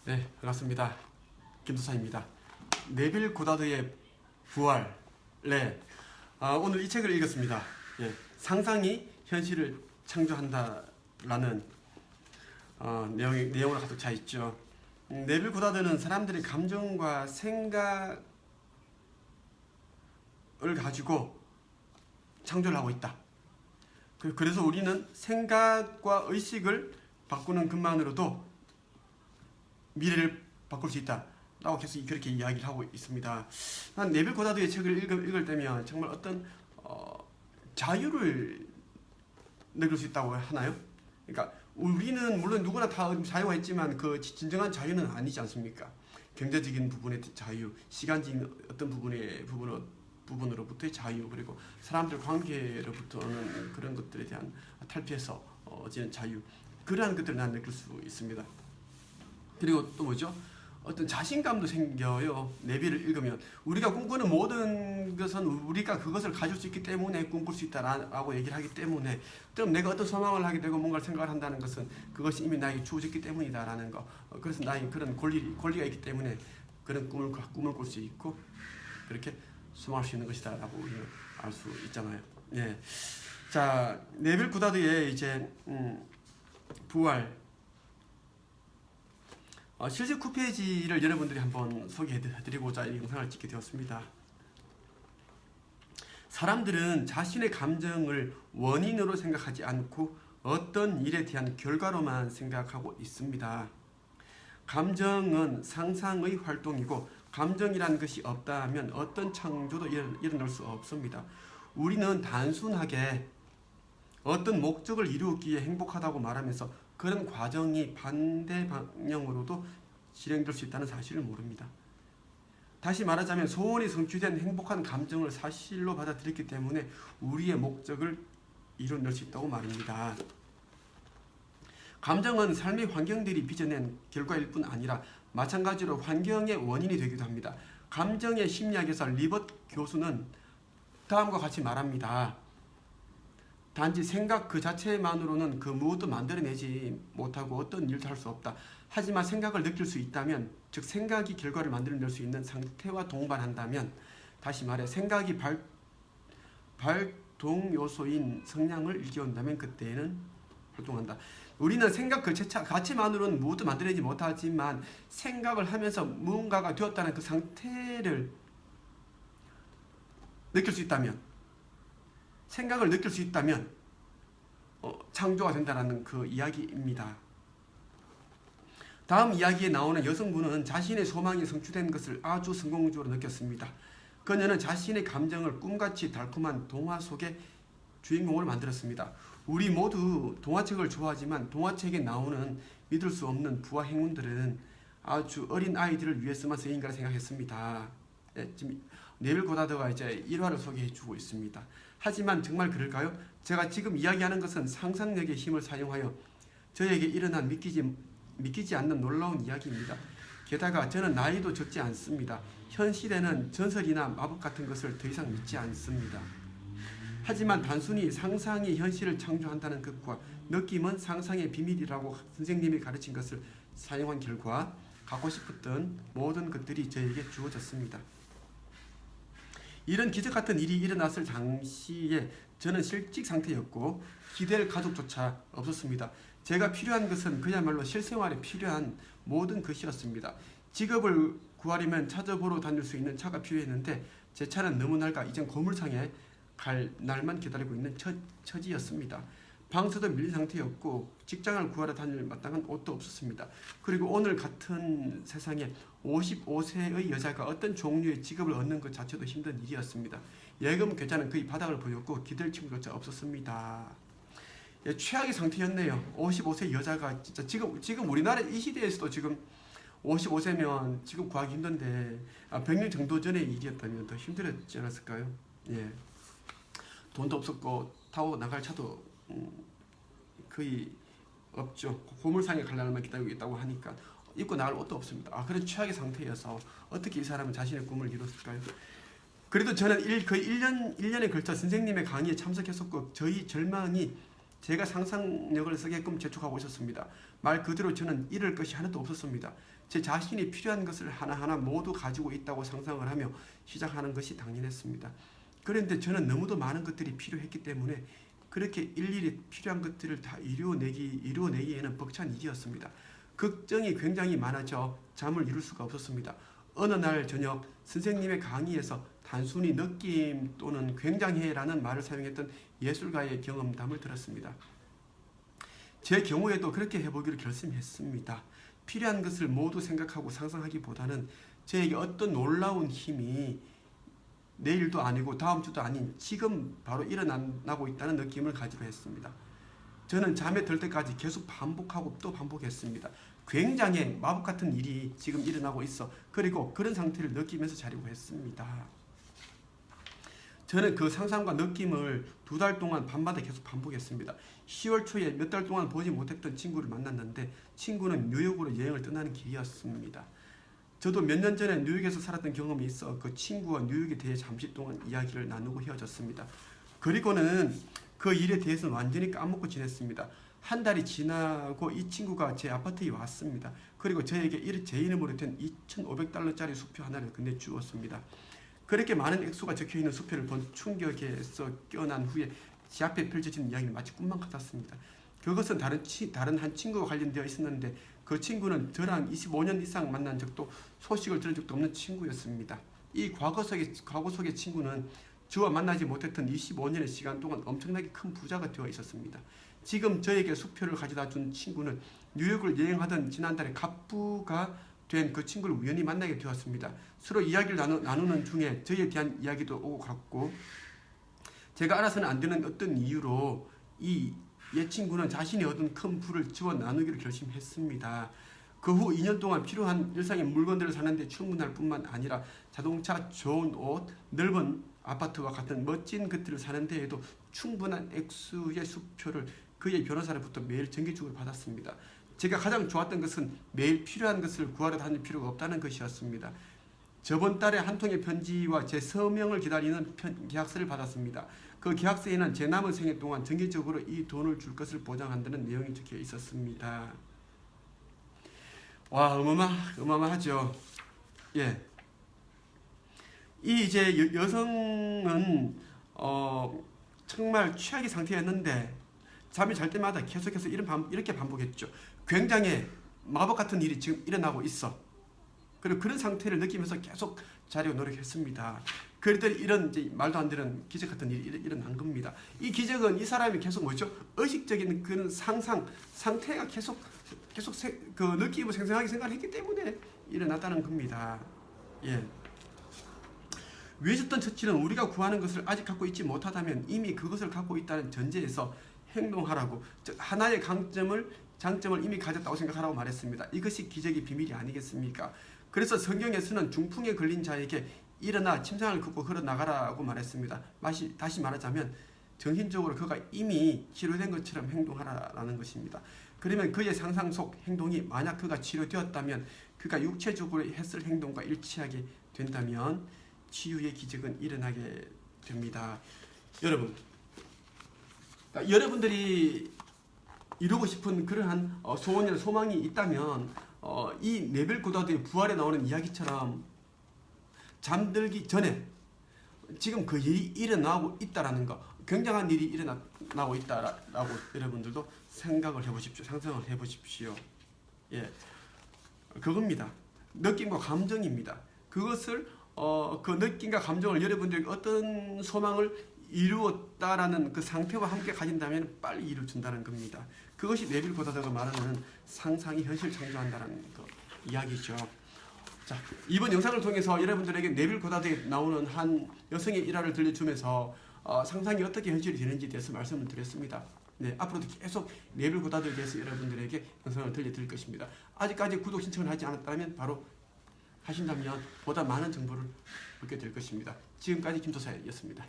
네, 반갑습니다. 김도사입니다. 네빌 고다드의 부활. 네, 오늘 이 책을 읽었습니다. 예, 상상이 현실을 창조한다라는 내용으로 가득 차 있죠. 네빌 고다드는 사람들의 감정과 생각을 가지고 창조를 하고 있다. 그래서 우리는 생각과 의식을 바꾸는 것만으로도 미래를 바꿀 수 있다 라고 계속 그렇게 이야기를 하고 있습니다. 난 네빌 고다드의 책을 읽을 때면 정말 어떤 자유를 느낄 수 있다고 하나요? 그러니까 우리는 물론 누구나 다 자유가 있지만 그 진정한 자유는 아니지 않습니까? 경제적인 부분의 자유, 시간적인 어떤 부분으로부터의 자유, 그리고 사람들 관계로부터는 그런 것들에 대한 탈피해서 얻는 자유, 그러한 것들을 난 느낄 수 있습니다. 그리고 또 뭐죠? 어떤 자신감도 생겨요. 네빌을 읽으면 우리가 꿈꾸는 모든 것은 우리가 그것을 가질 수 있기 때문에 꿈꿀 수 있다라고 얘기를 하기 때문에, 그럼 내가 어떤 소망을 하게 되고 뭔가를 생각을 한다는 것은 그것이 이미 나에게 주어졌기 때문이다라는 거. 그래서 나에게 그런 권리가 있기 때문에 그런 꿈을 꿀 수 있고 그렇게 소망할 수 있는 것이다라고 우리는 알 수 있잖아요. 예. 자, 네빌 고다드의 이제 부활. 실제 쿠페이지를 여러분들이 한번 소개해드리고자 이 영상을 찍게 되었습니다. 사람들은 자신의 감정을 원인으로 생각하지 않고 어떤 일에 대한 결과로만 생각하고 있습니다. 감정은 상상의 활동이고 감정이라는 것이 없다면 어떤 창조도 일어날 수 없습니다. 우리는 단순하게 어떤 목적을 이루기 위해 행복하다고 말하면서 그런 과정이 반대 방향으로도 진행될 수 있다는 사실을 모릅니다. 다시 말하자면 소원이 성취된 행복한 감정을 사실로 받아들였기 때문에 우리의 목적을 이뤄낼 수 있다고 말입니다. 감정은 삶의 환경들이 빚어낸 결과일 뿐 아니라 마찬가지로 환경의 원인이 되기도 합니다. 감정의 심리학에서 리버트 교수는 다음과 같이 말합니다. 단지 생각 그 자체만으로는 그 무엇도 만들어내지 못하고 어떤 일도 할 수 없다. 하지만 생각을 느낄 수 있다면, 즉 생각이 결과를 만들어낼 수 있는 상태와 동반한다면, 다시 말해 생각이 발동 요소인 성향을 일깨운다면 그때는 활동한다. 우리는 생각 그 자체만으로는 무엇도 만들어내지 못하지만 생각을 하면서 무언가가 되었다는 그 상태를 느낄 수 있다면, 생각을 느낄 수 있다면 창조가 된다는 그 이야기입니다. 다음 이야기에 나오는 여성분은 자신의 소망이 성취된 것을 아주 성공적으로 느꼈습니다. 그녀는 자신의 감정을 꿈같이 달콤한 동화 속의 주인공을 만들었습니다. 우리 모두 동화책을 좋아하지만 동화책에 나오는 믿을 수 없는 부와 행운들은 아주 어린 아이들을 위해서만 쓰인 거라 생각했습니다. 지금 네빌 고다드가 이제 일화를 소개해주고 있습니다. 하지만 정말 그럴까요? 제가 지금 이야기하는 것은 상상력의 힘을 사용하여 저에게 일어난 믿기지 않는 놀라운 이야기입니다. 게다가 저는 나이도 적지 않습니다. 현 시대는 전설이나 마법 같은 것을 더 이상 믿지 않습니다. 하지만 단순히 상상이 현실을 창조한다는 것과 느낌은 상상의 비밀이라고 선생님이 가르친 것을 사용한 결과 갖고 싶었던 모든 것들이 저에게 주어졌습니다. 이런 기적같은 일이 일어났을 당시에 저는 실직 상태였고 기댈 가족조차 없었습니다. 제가 필요한 것은 그야말로 실생활에 필요한 모든 것이었습니다. 직업을 구하려면 찾아보러 다닐 수 있는 차가 필요했는데 제 차는 너무 낡아 이젠 고물상에 갈 날만 기다리고 있는 처지였습니다. 방수도 밀린 상태였고 직장을 구하러 다닐 마땅한 옷도 없었습니다. 그리고 오늘 같은 세상에 55세의 여자가 어떤 종류의 직업을 얻는 것 자체도 힘든 일이었습니다. 예금 계좌는 거의 바닥을 보였고 기댈 친구조차 없었습니다. 예, 최악의 상태였네요. 55세 여자가 진짜 지금 우리나라 이 시대에서도 지금 55세면 지금 구하기 힘든데 100년 정도 전의 일이었다면 더 힘들었지 않았을까요? 예. 돈도 없었고 타고 나갈 차도 거의 없죠. 고물상에 갈 날만 기다리고 있다고 하니까 입고 나갈 옷도 없습니다. 그런 최악의 상태여서 어떻게 이 사람은 자신의 꿈을 이뤘을까요? 그래도 저는 거의 1년에 걸쳐 선생님의 강의에 참석했었고 저희 절망이 제가 상상력을 쓰게끔 재촉하고 있었습니다. 말 그대로 저는 잃을 것이 하나도 없었습니다. 제 자신이 필요한 것을 하나하나 모두 가지고 있다고 상상을 하며 시작하는 것이 당연했습니다. 그런데 저는 너무도 많은 것들이 필요했기 때문에 그렇게 일일이 필요한 것들을 다 이루어내기에는 벅찬 일이었습니다. 걱정이 굉장히 많아져 잠을 이룰 수가 없었습니다. 어느 날 저녁 선생님의 강의에서 단순히 느낌 또는 굉장해라는 말을 사용했던 예술가의 경험담을 들었습니다. 제 경우에도 그렇게 해보기로 결심했습니다. 필요한 것을 모두 생각하고 상상하기보다는 저에게 어떤 놀라운 힘이 내일도 아니고 다음 주도 아닌 지금 바로 일어나고 있다는 느낌을 가지려 했습니다. 저는 잠에 들 때까지 계속 반복하고 또 반복했습니다. 굉장히 마법 같은 일이 지금 일어나고 있어. 그리고 그런 상태를 느끼면서 자려고 했습니다. 저는 그 상상과 느낌을 2달 동안 밤마다 계속 반복했습니다. 10월 초에 몇 달 동안 보지 못했던 친구를 만났는데 친구는 뉴욕으로 여행을 떠나는 길이었습니다. 저도 몇 년 전에 뉴욕에서 살았던 경험이 있어 그 친구와 뉴욕에 대해 잠시 동안 이야기를 나누고 헤어졌습니다. 그리고는 그 일에 대해서는 완전히 까먹고 지냈습니다. 한 달이 지나고 이 친구가 제 아파트에 왔습니다. 그리고 저에게 제 이름으로 된 $2,500짜리 수표 하나를 건네주었습니다. 그렇게 많은 액수가 적혀있는 수표를 본 충격에서 깨어난 후에 제 앞에 펼쳐진 이야기는 마치 꿈만 같았습니다. 그것은 다른 한 친구와 관련되어 있었는데 그 친구는 저랑 25년 이상 만난 적도 소식을 들은 적도 없는 친구였습니다. 이 과거 속의 친구는 저와 만나지 못했던 25년의 시간 동안 엄청나게 큰 부자가 되어 있었습니다. 지금 저에게 수표를 가져다 준 친구는 뉴욕을 여행하던 지난달에 갑부가 된 그 친구를 우연히 만나게 되었습니다. 서로 이야기를 나누는 중에 저에 대한 이야기도 오고 갔고 제가 알아서는 안 되는 어떤 이유로 이 친구는 자신이 얻은 큰 부를 지워 나누기로 결심했습니다. 그 후 2년 동안 필요한 일상의 물건들을 사는데 충분할 뿐만 아니라 자동차, 좋은 옷, 넓은 아파트와 같은 멋진 것들을 사는 데에도 충분한 액수의 수표를 그의 변호사로부터 매일 정기적으로 받았습니다. 제가 가장 좋았던 것은 매일 필요한 것을 구하러 다닐 필요가 없다는 것이었습니다. 저번 달에 한 통의 편지와 제 서명을 기다리는 계약서를 받았습니다. 그 계약서에는 제 남은 생애 동안 정기적으로 이 돈을 줄 것을 보장한다는 내용이 적혀 있었습니다. 와, 어마어마하죠. 예. 이 이제 여성은 정말 최악의 상태였는데 잠이 잘 때마다 계속해서 이렇게 반복했죠. 굉장히 마법 같은 일이 지금 일어나고 있어. 그리고 그런 상태를 느끼면서 계속 자려고 노력했습니다. 그랬더니 이런 이제 말도 안 되는 기적 같은 일이 일어난 겁니다. 이 기적은 이 사람이 계속 뭐죠? 의식적인 그런 상태가 계속 그 느끼고 생생하게 생각했기 때문에 일어났다는 겁니다. 예. 위에서던 처치는 우리가 구하는 것을 아직 갖고 있지 못하다면 이미 그것을 갖고 있다는 전제에서 행동하라고, 즉 하나의 장점을 이미 가졌다고 생각하라고 말했습니다. 이것이 기적의 비밀이 아니겠습니까? 그래서 성경에서는 중풍에 걸린 자에게 일어나 침상을 걷고 걸어나가라고 말했습니다. 다시 말하자면 정신적으로 그가 이미 치료된 것처럼 행동하라는 것입니다. 그러면 그의 상상 속 행동이 만약 그가 치료되었다면 그가 육체적으로 했을 행동과 일치하게 된다면 치유의 기적은 일어나게 됩니다. 여러분, 여러분들이 이루고 싶은 그러한 소원이나 소망이 있다면 이 네벨 고다드의 부활에 나오는 이야기처럼 잠들기 전에 지금 그 일이 일어나고 있다라는 거, 굉장한 일이 일어나고 있다라고 여러분들도 생각을 해보십시오. 상상을 해보십시오. 예, 그겁니다. 느낌과 감정입니다. 그것을 그 느낌과 감정을 여러분들이 어떤 소망을 이루었다라는 그 상태와 함께 가진다면 빨리 이루어준다는 겁니다. 그것이 네빌 고다드가 말하는 상상이 현실 창조한다는 그 이야기죠. 자, 이번 영상을 통해서 여러분들에게 네빌 고다드에 나오는 한 여성의 일화를 들려주면서 상상이 어떻게 현실이 되는지에 대해서 말씀을 드렸습니다. 네, 앞으로도 계속 네빌 고다드에 대해서 여러분들에게 영상을 들려드릴 것입니다. 아직까지 구독 신청을 하지 않았다면 바로 하신다면 보다 많은 정보를 얻게 될 것입니다. 지금까지 김도사였습니다.